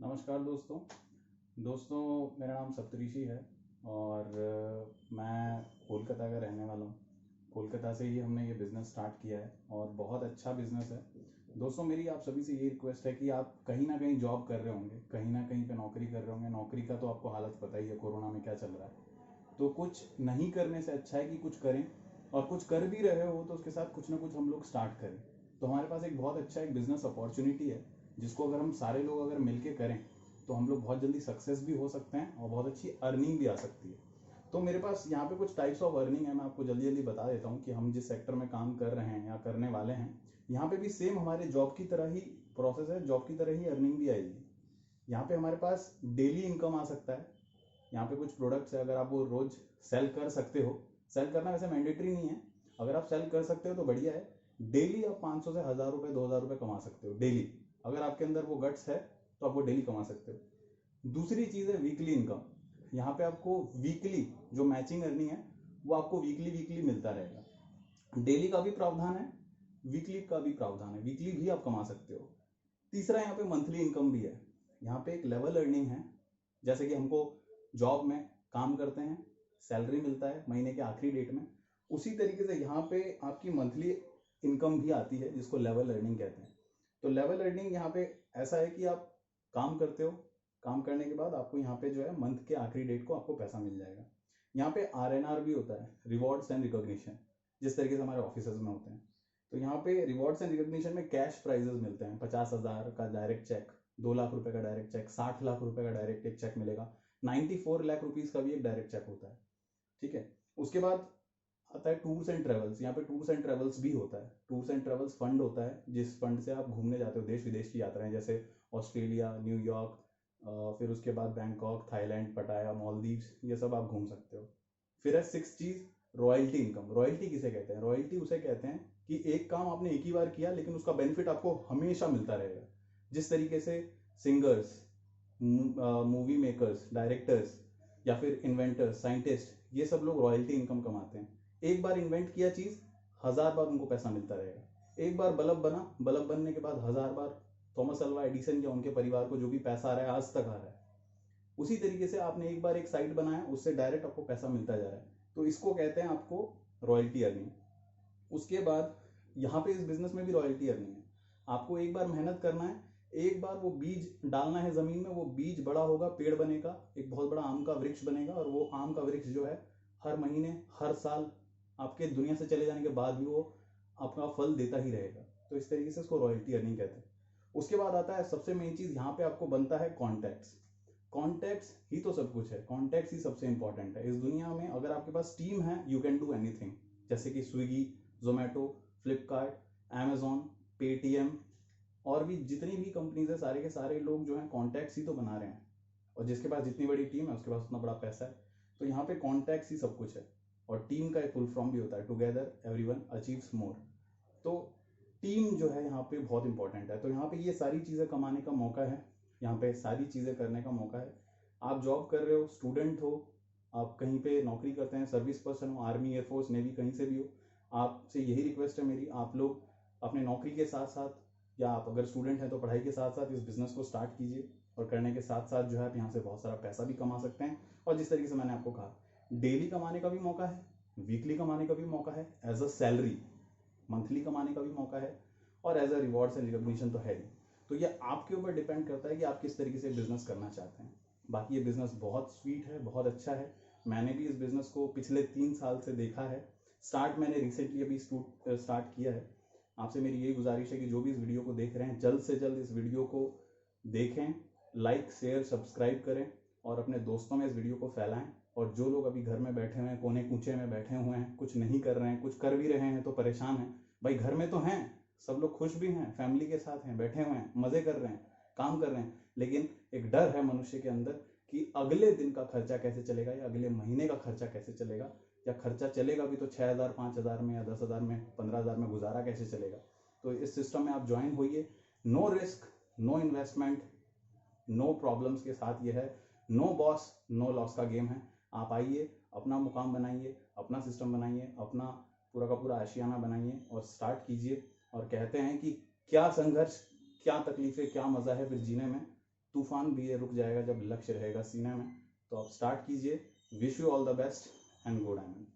नमस्कार दोस्तों मेरा नाम सप्तऋषि है और मैं कोलकाता का रहने वाला हूँ। कोलकाता से ही हमने ये बिज़नेस स्टार्ट किया है और बहुत अच्छा बिज़नेस है। दोस्तों मेरी आप सभी से ये रिक्वेस्ट है कि आप कहीं ना कहीं जॉब कर रहे होंगे, कहीं ना कहीं पे नौकरी कर रहे होंगे। नौकरी का तो आपको हालत पता ही है, कोरोना में क्या चल रहा है। तो कुछ नहीं करने से अच्छा है कि कुछ करें, और कुछ कर भी रहे हो तो उसके साथ कुछ ना कुछ हम लोग स्टार्ट करें। तो हमारे पास एक बहुत अच्छा एक बिज़नेस अपॉर्चुनिटी है, जिसको अगर हम सारे लोग अगर मिलके करें तो हम लोग बहुत जल्दी सक्सेस भी हो सकते हैं और बहुत अच्छी अर्निंग भी आ सकती है। तो मेरे पास यहाँ पे कुछ टाइप्स ऑफ अर्निंग है, मैं आपको जल्दी जल्दी बता देता हूँ कि हम जिस सेक्टर में काम कर रहे हैं या करने वाले हैं, यहाँ पे भी सेम हमारे जॉब की तरह ही प्रोसेस है, जॉब की तरह ही अर्निंग भी आएगी। यहाँ पे हमारे पास डेली इनकम आ सकता है। यहाँ पे कुछ प्रोडक्ट्स है, अगर आप वो रोज सेल कर सकते हो। सेल करना वैसे मैंडेटरी नहीं है, अगर आप सेल कर सकते हो तो बढ़िया है। डेली आप 500 से 1000 रुपये 2000 रुपये कमा सकते हो डेली। अगर आपके अंदर वो गट्स है तो आप वो डेली कमा सकते हो। दूसरी चीज़ है वीकली इनकम। यहाँ पे आपको वीकली जो मैचिंग अर्निंग है वो आपको वीकली वीकली मिलता रहेगा। डेली का भी प्रावधान है, वीकली का भी प्रावधान है, वीकली भी आप कमा सकते हो। तीसरा यहाँ पे मंथली इनकम भी है। यहाँ पे एक लेवल अर्निंग है, जैसे कि हमको जॉब में काम करते हैं, सैलरी मिलता है महीने के आखिरी डेट में, उसी तरीके से यहाँ पे आपकी मंथली इनकम भी आती है, जिसको लेवल अर्निंग कहते हैं। तो लेवल अर्निंग यहाँ पे ऐसा है कि आप काम करते हो, काम करने के बाद आपको यहाँ पे जो है मंथ के आखिरी डेट को आपको पैसा मिल जाएगा। यहाँ पे RNR भी होता है, रिवॉर्ड्स एंड रिकॉग्निशन, जिस तरीके से हमारे ऑफिस में होते हैं। तो यहाँ पे रिवॉर्ड्स एंड रिकॉग्निशन में कैश प्राइजेस मिलते हैं। 50,000 का डायरेक्ट चेक, 2 लाख रुपए का डायरेक्ट चेक, 60 लाख रुपए का डायरेक्ट एक चेक मिलेगा, 94 लाख रुपीज का भी एक डायरेक्ट चेक होता है। ठीक है। उसके बाद आता है टूर्स एंड ट्रेवल्स। यहाँ पे टूर्स एंड ट्रेवल्स भी होता है। टूर्स एंड ट्रेवल्स फंड होता है, जिस फंड से आप घूमने जाते हो, देश विदेश की यात्राएं, जैसे ऑस्ट्रेलिया, न्यूयॉर्क, फिर उसके बाद बैंकॉक, थाईलैंड, पटाया, मालदीव्स, ये सब आप घूम सकते हो। फिर है सिक्स चीज, रॉयल्टी इनकम। रॉयल्टी किसे कहते हैं? रॉयल्टी उसे कहते हैं कि एक काम आपने एक ही बार किया लेकिन उसका बेनिफिट आपको हमेशा मिलता रहेगा। जिस तरीके से सिंगर्स, मूवी मेकर्स, डायरेक्टर्स, या फिर इन्वेंटर्स, साइंटिस्ट, ये सब लोग रॉयल्टी इनकम कमाते हैं। एक बार इन्वेंट किया चीज, 1000 बार उनको पैसा मिलता रहेगा। एक बार बल्ब बना, बल्ब बनने के बाद 1000 बार थॉमस अल्वा एडिसन या उनके परिवार को जो भी पैसा आ रहा है आज तक आ रहा है। उसी तरीके से आपने एक बार एक साइट बनाया, उससे डायरेक्ट आपको पैसा मिलता जा रहा है। तो इसको कहते हैं आपको रॉयल्टी अर्निंग। उसके बाद यहाँ पे इस बिजनेस में भी रॉयल्टी अर्निंग है। आपको एक बार मेहनत करना है, एक बार वो बीज डालना है जमीन में, वो बीज बड़ा होगा, पेड़ बनेगा, एक बहुत बड़ा आम का वृक्ष बनेगा, और वो आम का वृक्ष जो है हर महीने, हर साल, आपके दुनिया से चले जाने के बाद भी वो अपना फल देता ही रहेगा। तो इस तरीके से इसको रॉयल्टी अर्निंग कहते हैं। उसके बाद आता है सबसे मेन चीज, यहाँ पे आपको बनता है कॉन्टैक्ट्स। कॉन्टैक्ट्स ही तो सब कुछ है, कॉन्टैक्ट्स ही सबसे इंपॉर्टेंट है इस दुनिया में। अगर आपके पास टीम है, यू कैन डू एनीथिंग। जैसे कि Swiggy, Zomato, Flipkart, Amazon, Paytm, और भी जितनी भी कंपनीज है, सारे के सारे लोग जो हैं कॉन्टैक्ट्स ही तो बना रहे हैं। और जिसके पास जितनी बड़ी टीम है उसके पास उतना बड़ा पैसा है। तो यहाँ पे कॉन्टैक्ट्स ही सब कुछ है। और टीम का एक फुल फॉर्म भी होता है, टुगेदर एवरीवन अचीव्स मोर। तो टीम जो है यहाँ पे बहुत इंपॉर्टेंट है। तो यहाँ पे ये सारी चीज़ें कमाने का मौका है, यहाँ पे सारी चीज़ें करने का मौका है। आप जॉब कर रहे हो, स्टूडेंट हो, आप कहीं पे नौकरी करते हैं, सर्विस पर्सन हो, आर्मी, एयरफोर्स, नेवी, कहीं से भी हो, आपसे यही रिक्वेस्ट है मेरी, आप लोग अपने नौकरी के साथ साथ, या आप अगर स्टूडेंट हैं तो पढ़ाई के साथ साथ इस बिज़नेस को स्टार्ट कीजिए। और करने के साथ साथ जो है आप यहाँ से बहुत सारा पैसा भी कमा सकते हैं। और जिस तरीके से मैंने आपको कहा, डेली कमाने का भी मौका है, वीकली कमाने का भी मौका है, एज अ सैलरी मंथली कमाने का भी मौका है, और as a rewards and recognition तो है ही। तो ये आपके ऊपर डिपेंड करता है कि आप किस तरीके से बिजनेस करना चाहते हैं। बाकी ये बिजनेस बहुत स्वीट है, बहुत अच्छा है। मैंने भी इस बिजनेस को पिछले 3 साल से देखा है। स्टार्ट मैंने रिसेंटली अभी स्टार्ट किया है। आपसे मेरी यही गुजारिश है कि जो भी इस वीडियो को देख रहे हैं, जल्द से जल्द इस वीडियो को देखें, लाइक, शेयर, सब्सक्राइब करें, और अपने दोस्तों में इस वीडियो को फैलाएं। और जो लोग अभी घर में बैठे हुए हैं, कोने कूचे में बैठे हुए हैं, कुछ नहीं कर रहे हैं, कुछ कर भी रहे हैं तो परेशान हैं, भाई घर में तो हैं, सब लोग खुश भी हैं, फैमिली के साथ हैं, बैठे हुए हैं, मजे कर रहे हैं, काम कर रहे हैं, लेकिन एक डर है मनुष्य के अंदर कि अगले दिन का खर्चा कैसे चलेगा, या अगले महीने का खर्चा कैसे चलेगा, या खर्चा चलेगा भी तो 6,000, 5,000 में, या 10,000 में, 15,000 में गुजारा कैसे चलेगा। तो इस सिस्टम में आप ज्वाइन होइए। No risk, no investment, no problems के साथ ये है। नो बॉस नो लॉस का गेम है। आप आइए, अपना मुकाम बनाइए, अपना सिस्टम बनाइए, अपना पूरा का पूरा आशियाना बनाइए और स्टार्ट कीजिए। और कहते हैं कि क्या संघर्ष, क्या तकलीफें, क्या मजा है फिर जीने में। तूफान भी ये रुक जाएगा जब लक्ष्य रहेगा सीने में। तो आप स्टार्ट कीजिए। Wish you all the best and go diamond.